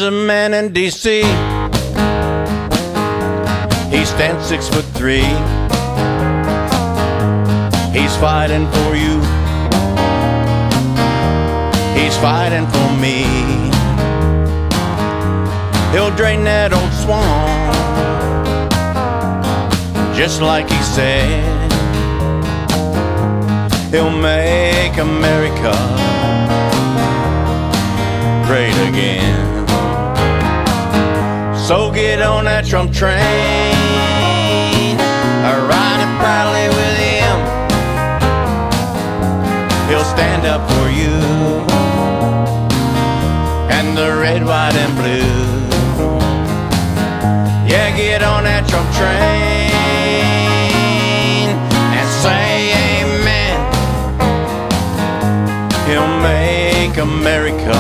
There's a man in D.C. He stands 6'3". He's fighting for you. He's fighting for me. He'll drain that old swamp, just like he said. He'll make America great again. So get on that Trump train, ride it proudly with him. He'll stand up for you and the red, white, and blue. Yeah, get on that Trump train and say amen. He'll make America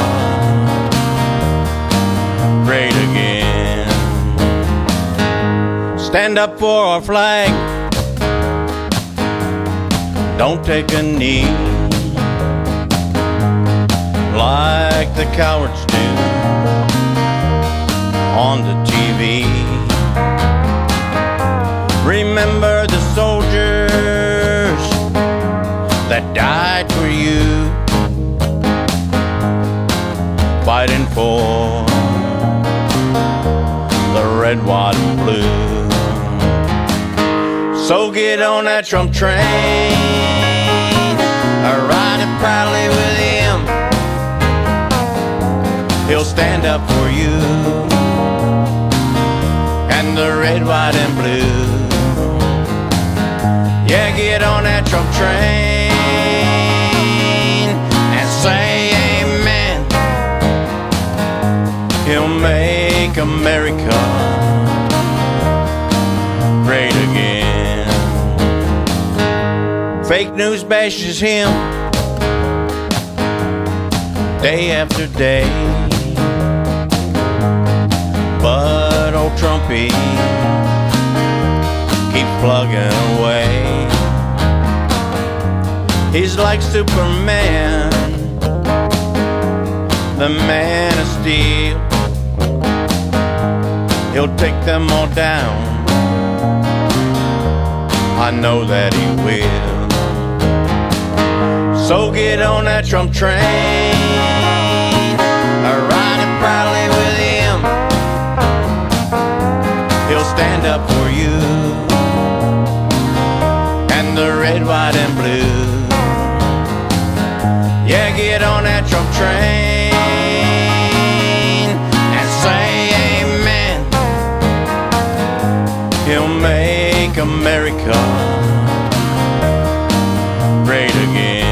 great again. Stand up for our flag. Don't take a knee like the cowards do on the TV. Remember the soldiers that died for you, fighting for the red, white, and blue. So get on that Trump train, ride it proudly with him. He'll stand up for you and the red, white, and blue. Yeah, get on that Trump train and say amen. He'll make America great again. Fake news bashes him day after day, but old Trumpy keeps plugging away. He's like Superman, the man of steel. He'll take them all down, I know that he will. So get on that Trump train, ride it proudly with him. He'll stand up for you and the red, white, and blue. Yeah, get on that Trump train and say amen. He'll make America great again.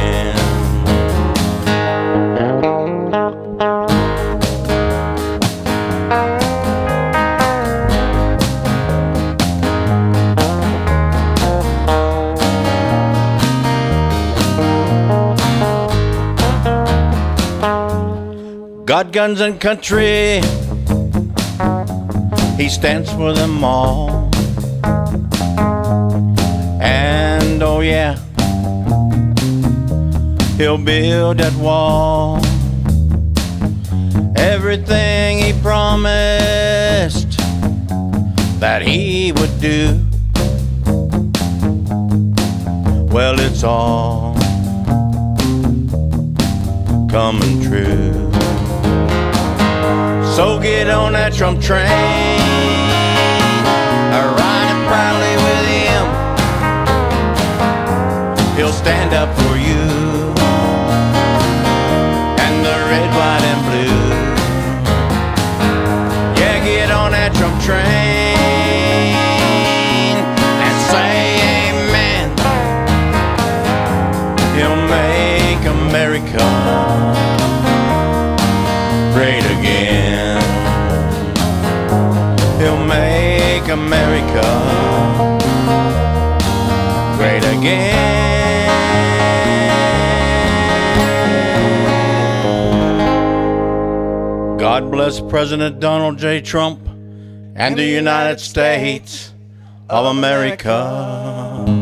God, guns, and country, he stands for them all. And oh yeah, he'll build that wall. Everything he promised that he would do, well, it's all coming true. So get on that Trump train, ride it proudly with him. He'll stand up for you and the red, white, and blue. Yeah, get on that Trump train and say amen. He'll make America great again. He'll make America great again. God bless President Donald J. Trump and the United States of America.